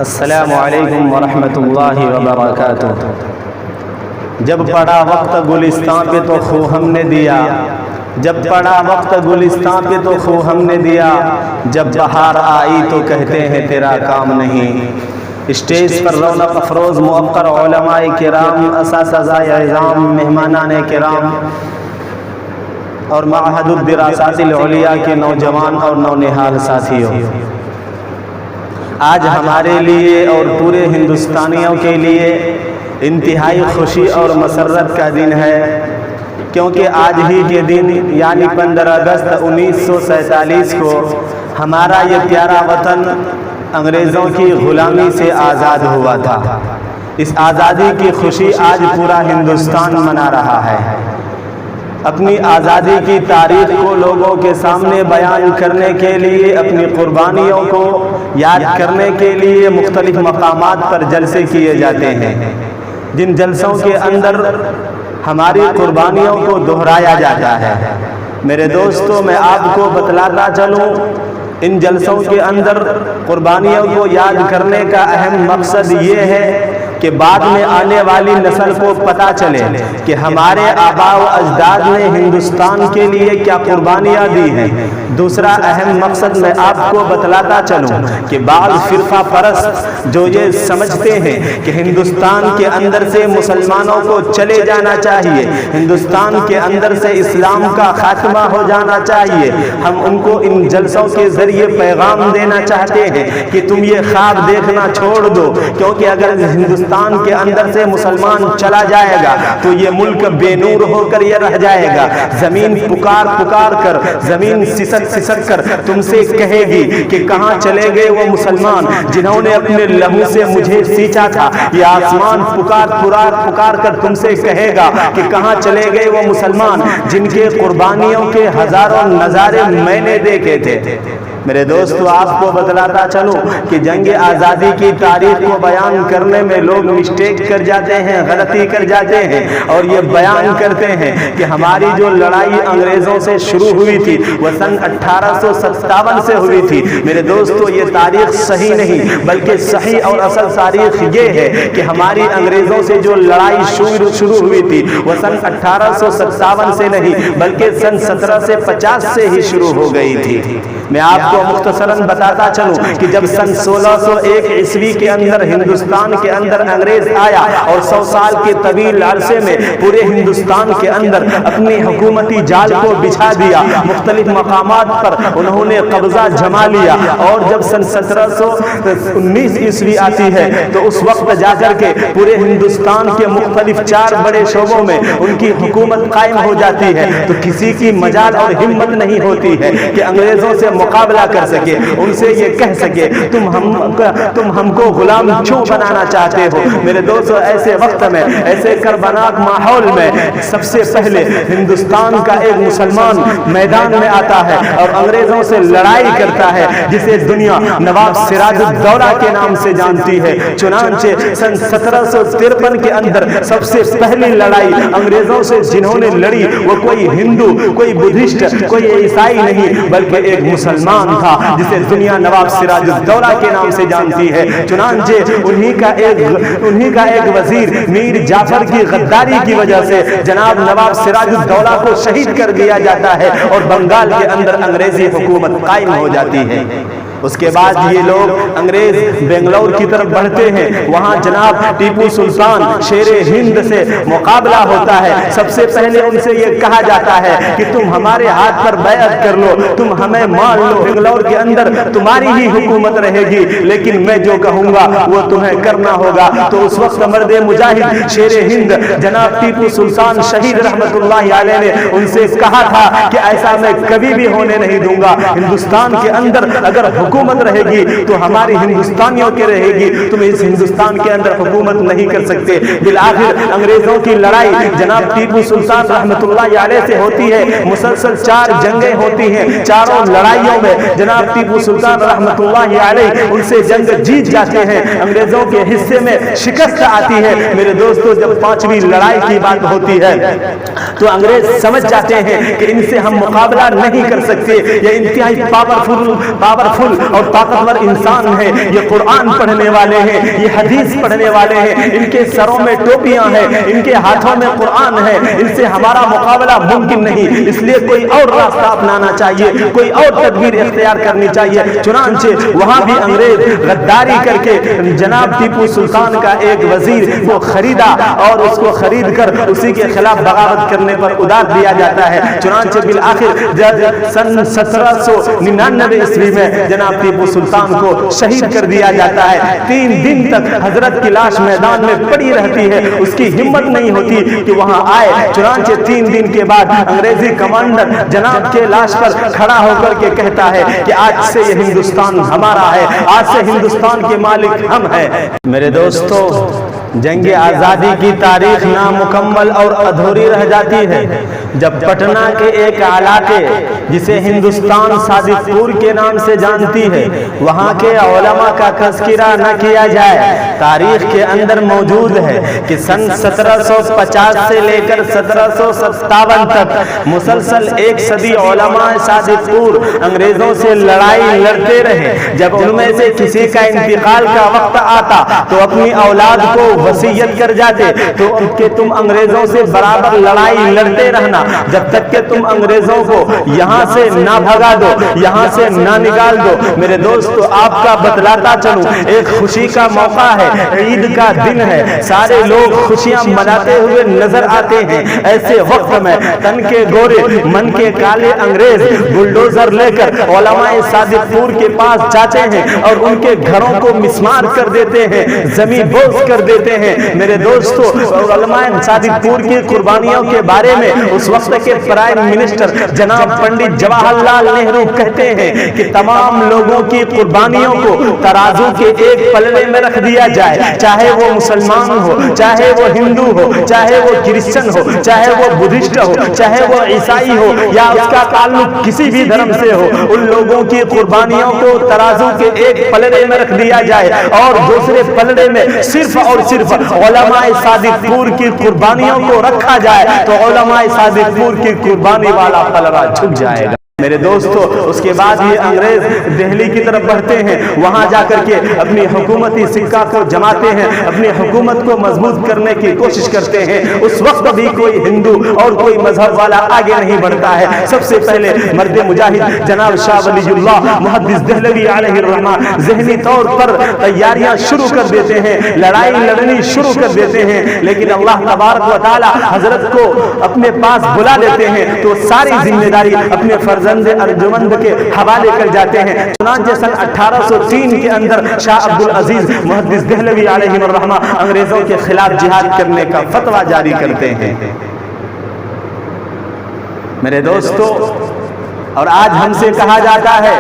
السلام علیکم ورحمۃ اللہ وبرکاتہ۔ جب پڑا وقت گلستان پہ تو خو ہم نے دیا، جب پڑا وقت گلستان پہ تو خو ہم نے دیا، جب بہار آئی تو کہتے ہیں تیرا کام نہیں۔ اسٹیج پر رونق افروز موقر علماء کرام، اساتذہ اعظام، مہمانان کرام اور معہد الدراسات العلیاء کے نوجوان اور نونہال ساتھیوں، آج ہمارے لیے اور پورے ہندوستانیوں کے لیے انتہائی خوشی اور مسرت کا دن ہے، کیونکہ آج ہی کے دن یعنی 15 اگست 1947 کو ہمارا یہ پیارا وطن انگریزوں کی غلامی سے آزاد ہوا تھا۔ اس آزادی کی خوشی آج پورا ہندوستان منا رہا ہے۔ اپنی آزادی کی تاریخ کو لوگوں کے سامنے بیان کرنے کے لیے، اپنی قربانیوں کو یاد کرنے کے لیے مختلف مقامات پر جلسے کیے جاتے ہیں، جن جلسوں کے اندر ہماری قربانیوں کو دہرایا جاتا ہے۔ میرے دوستو، میں آپ کو بتلاتا چلوں، ان جلسوں کے اندر قربانیوں کو یاد کرنے کا اہم مقصد یہ ہے کہ بعد میں آنے والی نسل کو پتہ چلے کہ ہمارے آباء و اجداد نے ہندوستان کے لیے کیا قربانیاں دی ہیں۔ دوسرا اہم مقصد میں آپ کو بتلاتا چلوں کہ بعض فرقہ پرست جو یہ سمجھتے ہیں کہ ہندوستان کے اندر سے مسلمانوں کو چلے جانا چاہیے، ہندوستان کے اندر سے اسلام کا خاتمہ ہو جانا چاہیے، ہم ان کو ان جلسوں کے ذریعے پیغام دینا چاہتے ہیں کہ تم یہ خواب دیکھنا چھوڑ دو، کیونکہ اگر ہندوستان کے اندر سے مسلمان چلا جائے گا تو یہ ملک بے نور ہو کر یہ رہ جائے گا۔ زمین پکار پکار کر، زمین سسک سسک کر تم سے کہے گی کہ کہاں چلے گئے وہ مسلمان جنہوں نے اپنے لہو سے مجھے سینچا تھا۔ یہ آسمان پکار پکار کر تم سے کہے گا کہ کہاں چلے گئے وہ مسلمان جن کے قربانیوں کے ہزاروں نظارے میں نے دیکھے تھے۔ میرے دوستو، آپ کو بتلاتا چلوں کہ جنگ آزادی کی تاریخ کو بیان کرنے میں لوگ مسٹیک کر جاتے ہیں، غلطی کر جاتے ہیں اور یہ بیان کرتے ہیں کہ ہماری جو لڑائی انگریزوں سے شروع ہوئی تھی وہ سن 1857 سے ہوئی تھی۔ میرے دوستو، یہ تاریخ صحیح نہیں، بلکہ صحیح اور اصل تاریخ یہ ہے کہ ہماری انگریزوں سے جو لڑائی شروع ہوئی تھی وہ سن 1857 سے نہیں، بلکہ سن 1750 سے ہی شروع ہو گئی تھی۔ میں آپ کو مختصراً بتاتا چلوں کہ جب سن 1601 عیسوی کے اندر ہندوستان کے اندر انگریز آیا اور 100 سال کے طویل عرصے میں پورے ہندوستان کے اندر اپنی حکومتی جال کو بچھا دیا، مختلف مقامات پر انہوں نے قبضہ جما لیا، اور جب سن 1719 عیسوی آتی ہے تو اس وقت جا کر کے پورے ہندوستان کے مختلف 4 بڑے شعبوں میں ان کی حکومت قائم ہو جاتی ہے، تو کسی کی مجال اور ہمت نہیں ہوتی ہے کہ انگریزوں سے مقابلہ کر سکے، ان سے یہ کہہ سکے تم ہم کو غلام کیوں بنانا چاہتے ہو۔ میرے دوستو، ایسے وقت میں، ایسے کربناک ماحول میں سب سے پہلے ہندوستان کا ایک مسلمان میدان میں آتا ہے اور انگریزوں سے لڑائی کرتا ہے، جسے دنیا نواب سراج الدولہ کے نام سے جانتی ہے۔ چنانچہ سن 1753 کے اندر سب سے پہلی لڑائی انگریزوں سے جنہوں نے لڑی وہ کوئی ہندو، کوئی بدھسٹ، کوئی عیسائی نہیں، بلکہ ایک مسلمان تھا جسے دنیا نواب سراج الدولہ کے نام سے جانتی ہے۔ چنانچہ انہی کا ایک وزیر میر جعفر کی غداری کی وجہ سے جناب نواب سراج الدولہ کو شہید کر دیا جاتا ہے اور بنگال کے اندر انگریزی حکومت قائم ہو جاتی ہے۔ اس کے بعد یہ لوگ انگریز بنگلور کی طرف بڑھتے ہیں، وہاں جناب ٹیپو سلطان شیر ہند سے مقابلہ ہوتا ہے۔ سب سے پہلے ان سے یہ کہا جاتا ہے کہ تم ہمارے ہاتھ پر بیعت کر لو، تم ہمیں مان لو، بنگلور کے اندر تمہاری ہی حکومت رہے گی، لیکن میں جو کہوں گا وہ تمہیں کرنا ہوگا۔ تو اس وقت مرد مجاہد شیر ہند جناب ٹیپو سلطان شہید رحمت اللہ علیہ نے ان سے کہا تھا کہ ایسا میں کبھی بھی ہونے نہیں دوں گا، ہندوستان کے اندر اگر حکومت رہے گی تو ہماری ہندوستانیوں کے رہے گی، تم اس ہندوستان کے اندر حکومت نہیں کر سکتے۔ بالآخر انگریزوں کی لڑائی جناب ٹیپو سلطان رحمت اللہ علیہ سے ہوتی ہے، مسلسل 4 جنگیں ہوتی ہیں، چاروں لڑائیوں میں جناب ٹیپو سلطان رحمت اللہ علیہ ان سے جنگ جیت جاتے ہیں، انگریزوں کے حصے میں شکست آتی ہے۔ میرے دوستو، جب 5ویں لڑائی کی بات ہوتی ہے تو انگریز سمجھ جاتے ہیں کہ ان سے ہم مقابلہ نہیں کر سکتے، یہ انتہائی پاورفل اور طاقتور انسان ہیں، یہ قرآن پڑھنے والے ہیں، یہ حدیث پڑھنے والے ہیں، ان کے سروں میں ٹوپیاں ہیں، ان کے ہاتھوں میں قرآن ہے، ان سے ہمارا مقابلہ ممکن نہیں، اس لیے کوئی اور راستہ اپنانا چاہیے، کوئی اور تدبیر اختیار کرنی چاہیے۔ چنانچہ وہاں بھی انگریز غداری کر کے جناب ٹیپو سلطان کا ایک وزیر کو خریدا اور اس کو خرید کر اسی کے خلاف بغاوت کرنے پر ادار دیا جاتا ہے۔ چنانچہ بالآخر سن 1799 عیسوی میں جناب ٹیپو سلطان کو شہید کر دیا جاتا ہے۔ 3 دن تک حضرت کی لاش میدان میں پڑی رہتی ہے، اس کی ہمت نہیں ہوتی کہ وہاں آئے۔ چنانچہ 3 دن کے بعد انگریزی کمانڈر جناب کے لاش پر کھڑا ہو کر کے کہتا ہے کہ آج سے یہ ہندوستان ہمارا ہے، آج سے ہندوستان کے مالک ہم ہیں۔ میرے دوستو، جنگ آزادی کی تاریخ نامکمل اور ادھوری رہ جاتی ہے جب پٹنہ کے ایک علاقے جسے ہندوستان صادق پور کے نام سے جانتی ہے وہاں کے علماء کا تذکرہ نہ کیا جائے۔ تاریخ کے اندر موجود ہے کہ سن 1750 سے لے کر 1757 تک مسلسل 1 صدی علماء صادق پور انگریزوں سے لڑائی لڑتے رہے۔ جب ان میں سے کسی کا انتقال کا وقت آتا تو اپنی اولاد کو وصیت کر جاتے تو کہ تم انگریزوں سے برابر لڑائی لڑتے رہنا جب تک کہ تم انگریزوں کو یہاں سے نہ بھگا دو، یہاں سے نہ نکال دو۔ میرے دوستو، آپ کا بتلاتا چلوں، ایک خوشی کا موقع ہے، عید کا دن ہے، سارے لوگ خوشیاں مناتے ہوئے نظر آتے ہیں۔ ایسے وقت میں تن کے گورے من کے کالے انگریز بلڈوزر لے کر علماء صادق پور کے پاس جاتے ہیں اور ان کے گھروں کو مسمار کر دیتے ہیں، زمین بوس کر دیتے ہیں۔ میرے دوستو، علماء صادق پور کی قربانیوں کے بارے میں اس وقت کے پرائم منسٹر جناب پنڈت جواہر لال نہرو کہتے ہیں کہ تمام لوگوں کی قربانیوں کو ترازو کے ایک پلڑے میں رکھ دیا جائے، چاہے وہ مسلمان ہو، چاہے وہ ہندو ہو، چاہے وہ کرسچن ہو، چاہے وہ بدھسٹ ہو، چاہے وہ عیسائی ہو یا اس کا تعلق کسی بھی دھرم سے ہو، ان لوگوں کی قربانیوں کو ترازو کے ایک پلڑے میں رکھ دیا جائے اور دوسرے پلڑے میں صرف اور صرف علماء صادق پور کی قربانیوں کو رکھا جائے تو علماء صادق پور کی قربانی والا پلڑا جھک جائے گا۔ میرے دوستو، اس کے بعد یہ انگریز دہلی کی طرف بڑھتے ہیں، وہاں جا کر کے اپنی حکومتی سکہ کو جماتے ہیں، اپنی حکومت کو مضبوط کرنے کی کوشش کرتے ہیں۔ اس وقت بھی کوئی ہندو اور کوئی مذہب والا آگے نہیں بڑھتا ہے۔ سب سے پہلے مرد مجاہد جناب شاہ ولی اللہ محدث دہلوی علیہ الرحمہ ذہنی طور پر تیاریاں شروع کر دیتے ہیں، لڑائی لڑنی شروع کر دیتے ہیں، لیکن اللہ تبارک و تعالی حضرت کو اپنے پاس بلا لیتے ہیں تو ساری ذمہ داری اپنے فرزند ارجمند کے حوالے کر جاتے ہیں۔ چنانچہ سن 1803 کے اندر شاہ عبدالعزیز محدث دہلوی علیہ الرحمہ انگریزوں کے خلاف جہاد کرنے کا فتویٰ جاری کرتے ہیں۔ میرے دوستو، اور آج ہم سے کہا جاتا ہے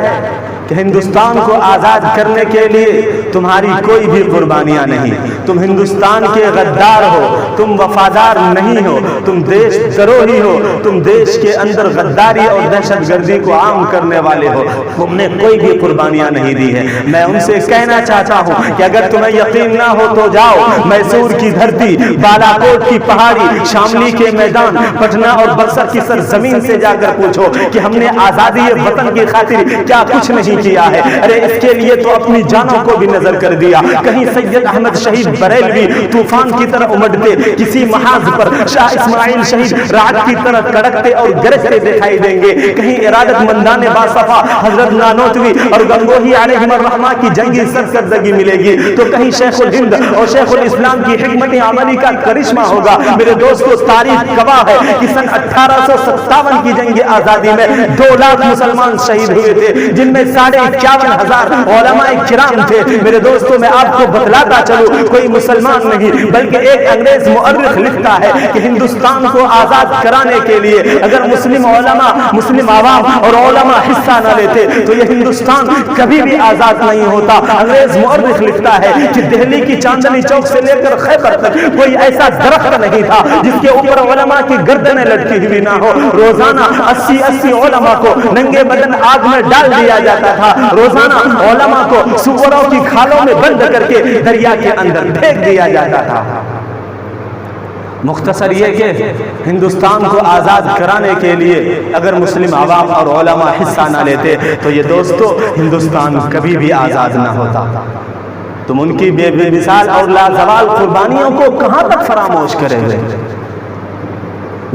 کہ ہندوستان کو آزاد کرنے کے لیے تمہاری کوئی بھی قربانیاں نہیں، تم ہندوستان کے غدار ہو، تم وفادار نہیں ہو، تم دیش دروہی ہو، تم دیش کے اندر غداری اور دہشت گردی کو عام کرنے والے ہو، تم نے کوئی بھی قربانیاں نہیں دی ہے۔ میں ان سے کہنا چاہتا ہوں کہ اگر تمہیں یقین نہ ہو تو جاؤ میسور کی دھرتی، بالا کوٹ کی پہاڑی، شاملی کے میدان، پٹنہ اور بکسر کی سرزمین سے جا کر پوچھو کہ ہم نے آزادی وطن کی خاطر کیا کچھ نہیں کیا ہے۔ ارے اس کے لیے تو اپنی جانوں کو بھی نظر کر دیا۔ کہیں سید احمد شہید بریلوی طوفان کی طرح امڑتے کسی محاذ پر شاہ اسماعیل شہید رعد کی طرح کڑکتے اور گرجتے دکھائی دیں گے۔ کہیں ارادت مندان باصفا حضرت نانوتوی اور گنگوہی علیہ الرحمہ کی جنگی سرکردگی ملے گی تو کہیں شیخ الہند اور شیخ الاسلام کی حکمت عملی کا کرشمہ ہوگا۔ میرے دوستو، تاریخ گواہ ہے کہ سن 1857 کی جنگ آزادی میں 2 لاکھ مسلمان شہید ہوئے تھے، جن میں 51,000 علماء کرام تھے۔ میرے دوستو، میں آپ کو بتلاتا چلوں، کوئی مسلمان نہیں بلکہ ایک انگریز مؤرخ لکھتا ہے کہ ہندوستان کو آزاد کرانے کے لیے اگر مسلم علماء، مسلم عوام اور علماء حصہ نہ لیتے تو یہ ہندوستان کبھی بھی آزاد نہیں ہوتا۔ انگریز مؤرخ لکھتا ہے کہ دہلی کی چاندنی چوک سے لے کر خیبر تک کوئی ایسا درخت نہیں تھا جس کے اوپر علماء کی گردنیں لٹکی ہوئی نہ ہو۔ روزانہ 80 علماء کو ننگے بدن آگ میں ڈال دیا جاتا تھا، روزانہ علماء کو سوروں کی کھالوں میں بند کر کے دریا کے اندر پھینک دیا جاتا تھا۔ مختصر یہ کہ ہندوستان کو آزاد کرانے کے لیے اگر مسلم عوام اور علماء حصہ نہ لیتے تو یہ دوستو ہندوستان کبھی بھی آزاد نہ ہوتا۔ تم ان کی بے مثال اور لازوال قربانیوں کو کہاں تک فراموش کرے گے؟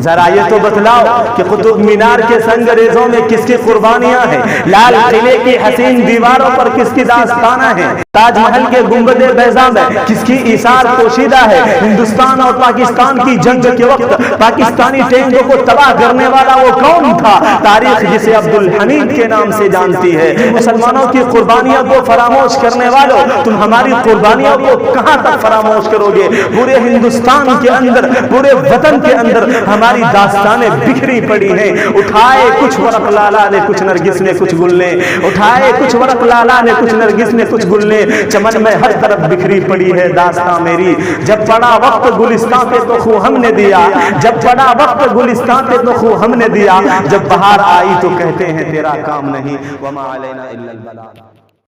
ذرا یہ تو بتلاؤ کہ قطب مینار کے سنگریزوں میں کس کی قربانیاں ہیں؟ لال قلعے کی حسین دیواروں پر کس کی داستانیں ہیں؟ تاج محل کے گنبد بیضا میں کس کی ایثار پوشیدہ ہے؟ ہندوستان اور پاکستان کی جنگ کے وقت پاکستانی ٹینکوں کو تباہ کرنے والا وہ کون تھا؟ تاریخ جسے عبدالحمید کے نام سے جانتی ہے۔ مسلمانوں کی قربانیوں کو فراموش کرنے والوں، تم ہماری قربانیوں کو کہاں تک فراموش کرو گے؟ پورے ہندوستان کے اندر، پورے وطن کے اندر ہماری داستانیں بکھری پڑی ہیں۔ اٹھائے کچھ ورق لالا نے کچھ نرگس نے کچھ گل نے، اٹھائے کچھ ورق لالا نے کچھ نرگس نے کچھ گل نے، چمن میں ہر طرف بکھری پڑی ہے داستان میری۔ جب پڑا وقت گلستان پہ تو خو ہم نے دیا، جب پڑا وقت گلستان پہ تو خو ہم نے دیا، جب بہار آئی تو کہتے ہیں تیرا کام نہیں، وما علینا الا البلاغ۔